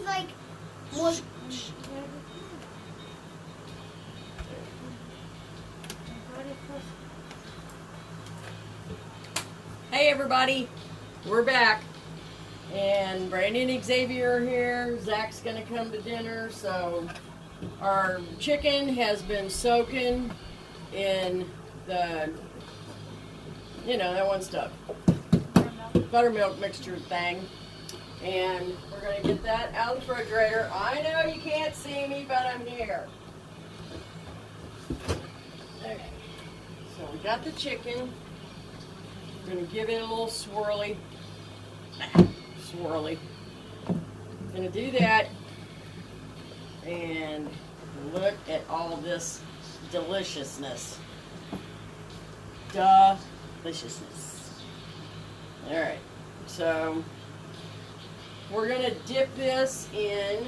seems like more. Hey everybody, we're back, and Brandon and Xavier are here. Zach's gonna come to dinner, so our chicken has been soaking in the, you know, that one stuff, buttermilk mixture thing, and we're gonna get that out of the refrigerator. I know you can't see me, but I'm here. Okay, so we got the chicken. We're going to give it a little swirly. Going to do that. And look at all this deliciousness. Deliciousness. Alright, so we're going to dip this in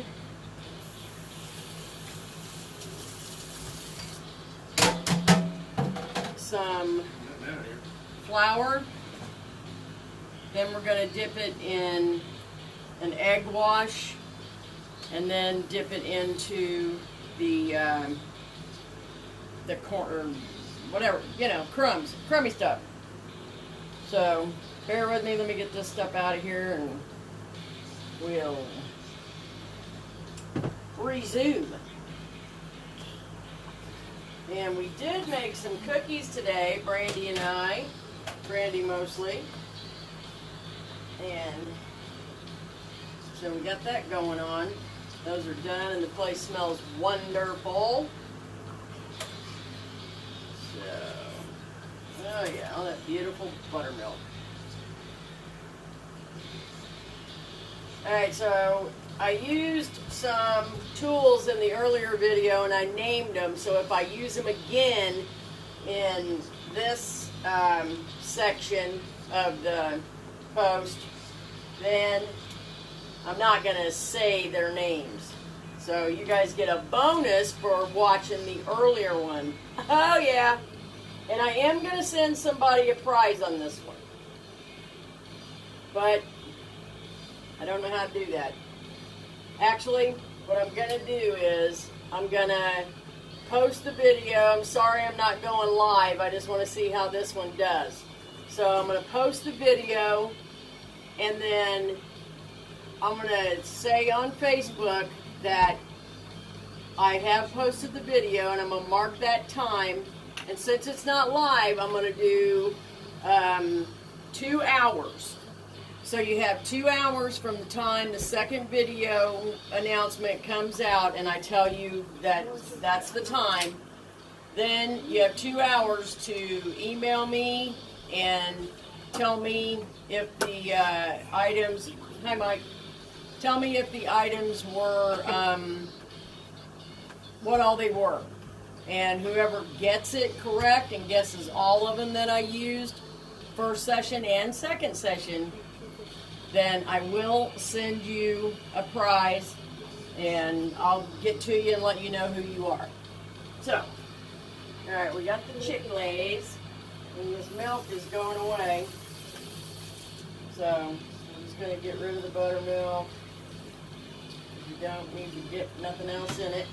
some flour. Then we're going to dip it in an egg wash, and then dip it into the corn, whatever, you know, crummy stuff. So bear with me. Let me get this stuff out of here, and we'll resume. And we did make some cookies today, Brandy and I. Brandy mostly. And so we got that going on. Those are done, and the place smells wonderful. So, oh yeah, all that beautiful buttermilk. Alright, so I used some tools in the earlier video, and I named them, so if I use them again in this section of the post, then I'm not going to say their names. So you guys get a bonus for watching the earlier one. Oh yeah. And I am going to send somebody a prize on this one. But I don't know how to do that. Actually, what I'm going to do is I'm going to post the video. I'm sorry I'm not going live. I just want to see how this one does. So I'm going to post the video, and then I'm going to say on Facebook that I have posted the video, and I'm going to mark that time. And since it's not live, I'm going to do 2 hours. So you have 2 hours from the time the second video announcement comes out, and I tell you that that's the time. Then you have 2 hours to email me and tell me if the items, hi Mike, tell me if the items were, what all they were. And whoever gets it correct and guesses all of them that I used, first session and second session, then I will send you a prize, and I'll get to you and let you know who you are. So, alright, we got the chick-lays, and this milk is going away. So, I'm just going to get rid of the buttermilk. You don't need to get nothing else in it.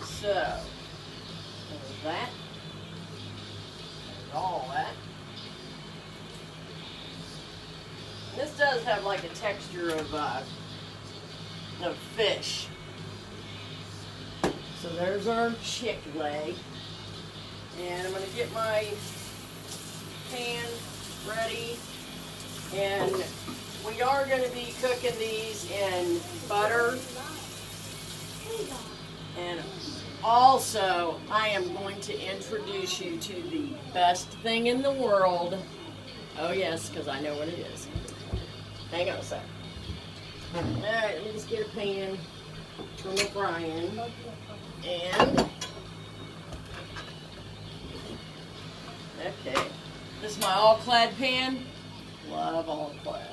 So, there's that. There's all that. This does have like a texture of fish. So there's our chick leg. And I'm going to get my pan ready. And we are going to be cooking these in butter. And also, I am going to introduce you to the best thing in the world. Oh yes, because I know what it is. Hang on a sec. Alright, let me just get a pan for my frying. And, okay, this is my all-clad pan. Love all-clad.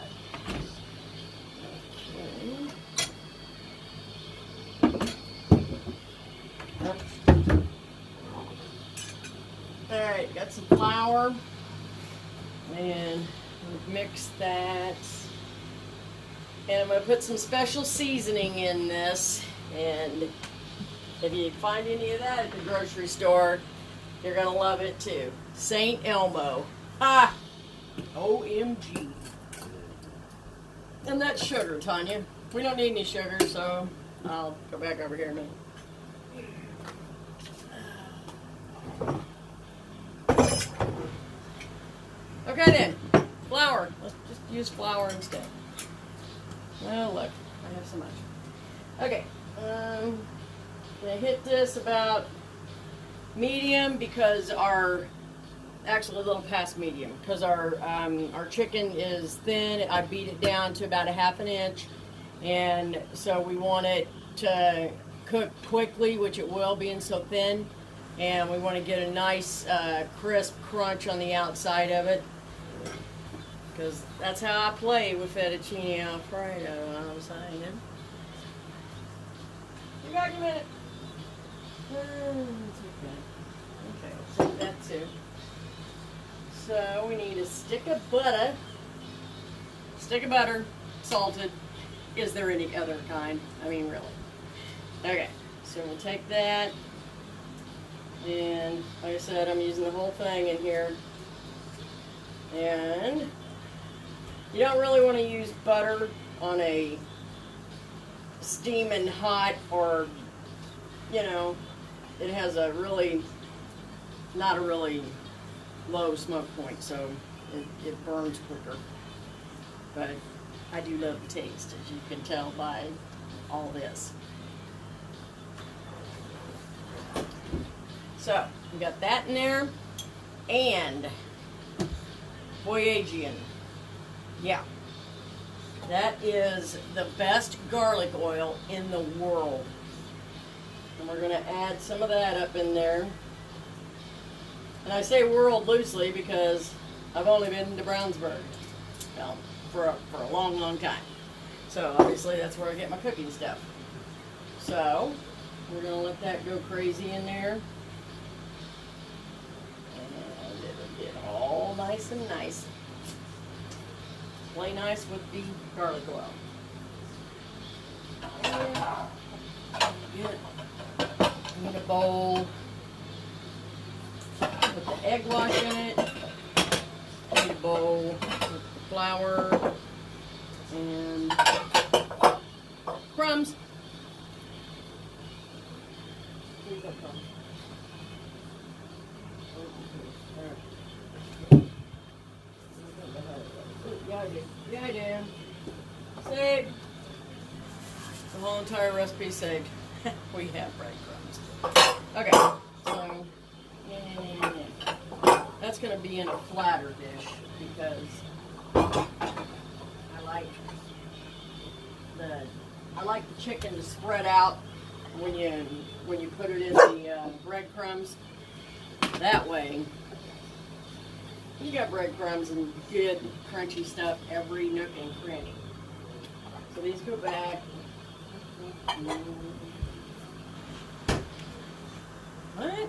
Okay. Alright, got some flour. And mix that And I'm going to put some special seasoning in this. And if you find any of that at the grocery store, you're going to love it too. St. Elmo. Ah! OMG. And that's sugar, Tanya. We don't need any sugar, so I'll go back over here in a minute. Okay then, flour. Let's just use flour instead. Oh look, I have so much. Okay, I'm gonna hit this about medium because actually a little past medium because our chicken is thin. I beat it down to about 1/2 inch, and so we want it to cook quickly, which it will being so thin, and we want to get a nice crisp crunch on the outside of it. Because that's how I play with fettuccine alfredo, I'm saying. You got a minute? It's okay. Okay, I'll take that too. So we need a stick of butter. Stick of butter, salted. Is there any other kind? I mean, really. Okay, so we'll take that. And like I said, I'm using the whole thing in here. And you don't really want to use butter on a steaming hot, or, you know, it has a really, not a really low smoke point, so it burns quicker. But I do love the taste, as you can tell by all this. So, we got that in there, and Voyagien. Yeah, that is the best garlic oil in the world. And we're going to add some of that up in there. And I say world loosely because I've only been to Brownsburg, well, for a long, long time. So obviously that's where I get my cooking stuff. So we're going to let that go crazy in there. And it'll get all nice and nice. Play nice with the garlic oil. Get a bowl. Put the egg wash in it. Need a bowl with the flour and crumbs. Here's that crumb. Yeah, I do. Yeah, I do. Saved. The whole entire recipe saved. We have breadcrumbs. Okay, so that's going to be in a flatter dish because I like the chicken to spread out when you put it in the breadcrumbs. That way, you got breadcrumbs and good crunchy stuff every nook and cranny. So these go back. What?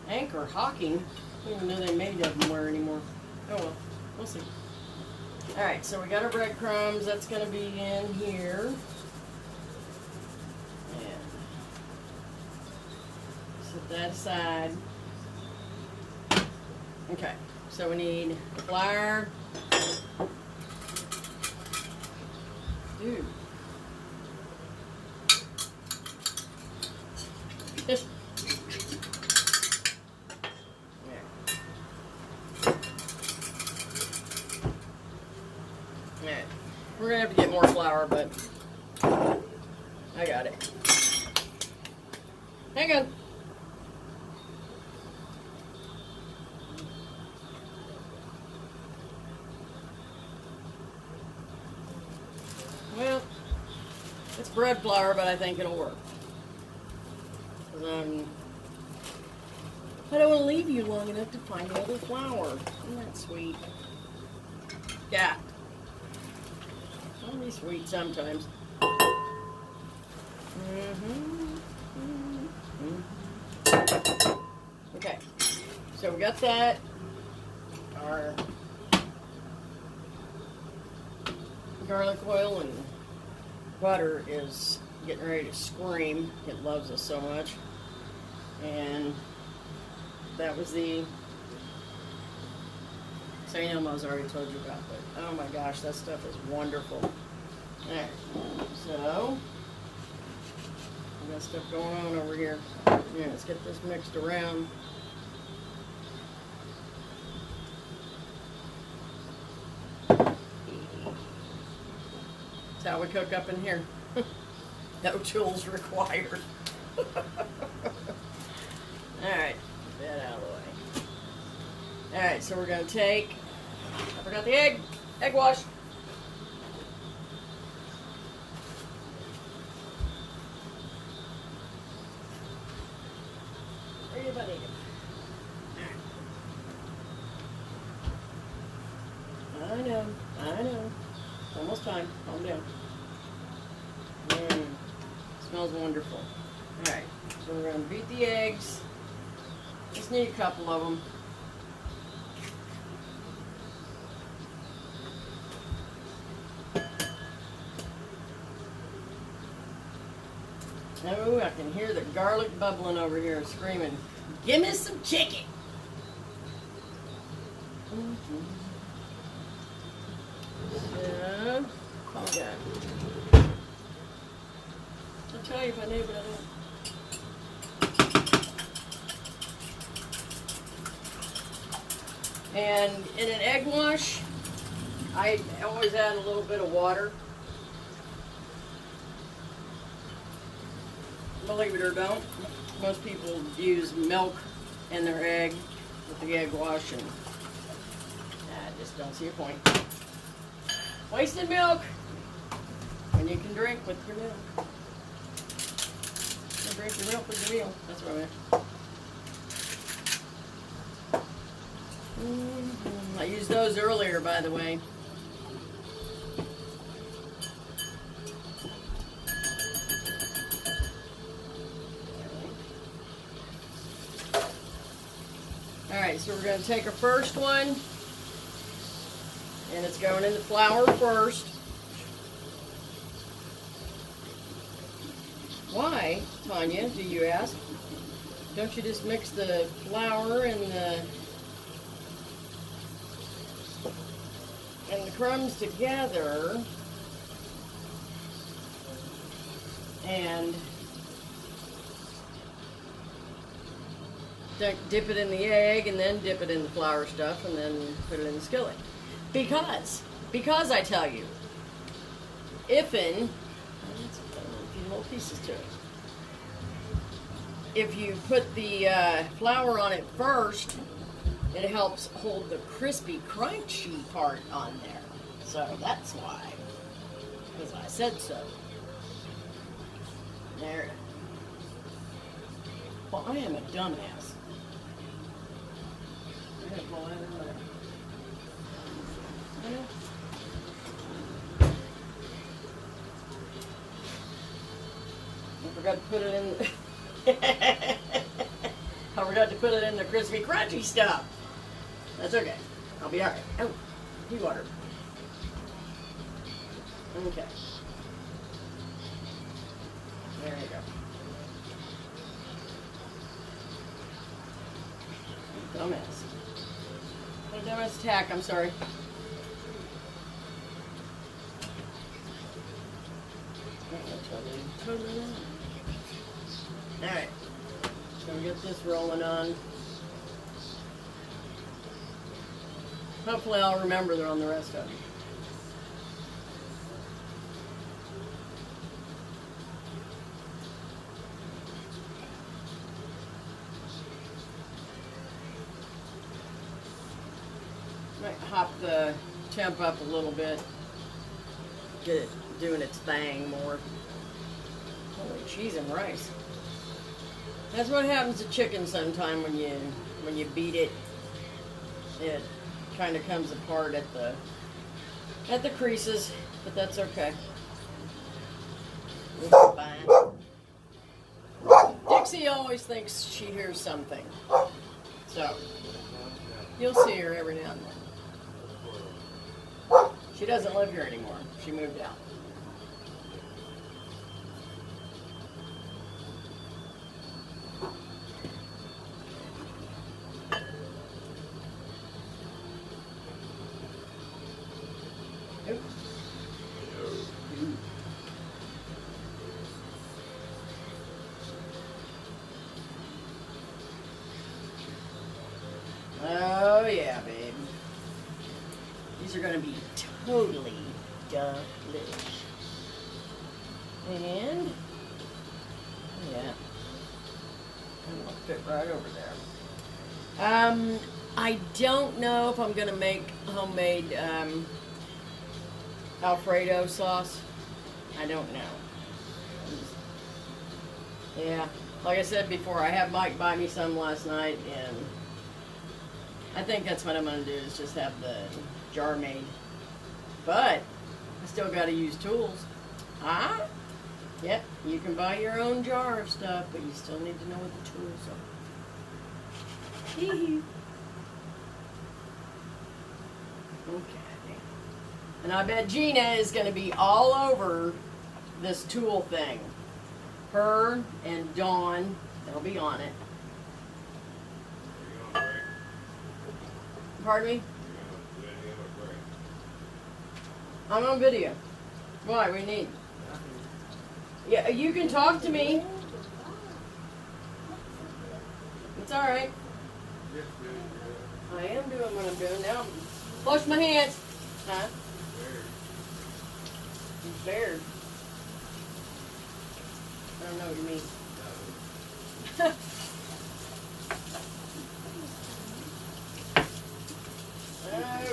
Anchor Hocking? I don't even know they made of them where anymore. Oh well, we'll see. Alright, so we got our breadcrumbs. That's going to be in here. And set that aside. Okay, so we need flour. Dude. We're going to have to get more flour, but I got it. Hang on. Well, it's bread flour, but I think it'll work. I don't want to leave you long enough to find the other flour. Isn't that sweet? Yeah. I'll be sweet sometimes. Okay, so we got that. Our garlic oil and butter is getting ready to scream. It loves us so much. And that was the St. Elmo's I already told you about, but oh my gosh, that stuff is wonderful. Alright, so we got stuff going on over here. Yeah, let's get this mixed around. That's how we cook up in here. No tools required. Alright, get that out of the way. Alright, so we're going to take, I forgot the egg wash. Where are you buddy? I know. It's almost time. Calm down. Smells wonderful. Alright, so we're going to beat the eggs. Just need a couple of them. Oh, I can hear the garlic bubbling over here screaming, "Give me some chicken!" So, calm down. I'll tell you if I knew, but I don't. And in an egg wash, I always add a little bit of water. Believe it or don't, most people use milk in their egg with the egg wash, and I just don't see a point. Wasted milk when you can drink with your milk. You drink your milk with your meal. That's what I meant. I used those earlier, by the way. Alright, so we're going to take our first one, and it's going in the flour first. Why, Tanya, do you ask? Don't you just mix the flour and the crumbs together and dip it in the egg and then dip it in the flour stuff and then put it in the skillet? Because I tell you, a few little pieces to it. If you put the flour on it first, it helps hold the crispy, crunchy part on there. So that's why. Because I said so. There. Well, I am a dumbass. I'm gonna pull that in there. I forgot to put it in. I forgot to put it in the crispy, crunchy stuff. That's okay. I'll be alright. Oh, tea water. Okay. There you go. Dumbass. A dumbass attack, I'm sorry. Totally. Alright. So we get this rolling on. Hopefully I'll remember they're on the rest of them. Might hop the temp up a little bit. Get it doing its thing more. Holy cheese and rice. That's what happens to chicken sometime when you beat it. It kind of comes apart at the creases, but that's okay. It's fine. Dixie always thinks she hears something, so you'll see her every now and then. She doesn't live here anymore. She moved out. Oops. Oh yeah, babe. These are gonna be totally delish. And yeah, it'll fit right over there. I don't know if I'm gonna make homemade Alfredo sauce. I don't know. Yeah, like I said before, I had Mike buy me some last night, and I think that's what I'm going to do, is just have the jar made. But I still got to use tools. Ah, yep, you can buy your own jar of stuff, but you still need to know what the tools are. Hee-hee. Okay. And I bet Gina is going to be all over this tool thing. Her and Dawn, they'll be on it. Pardon me? I'm on video. Why? We need. Yeah, you can talk to me. It's all right. I am doing what I'm doing now. Wash my hands. Huh? Beard. I don't know what you mean.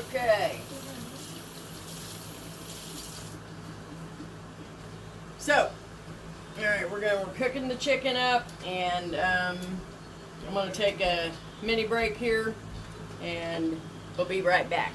Okay. So, all right, we're cooking the chicken up, and I'm gonna take a mini break here, and we'll be right back.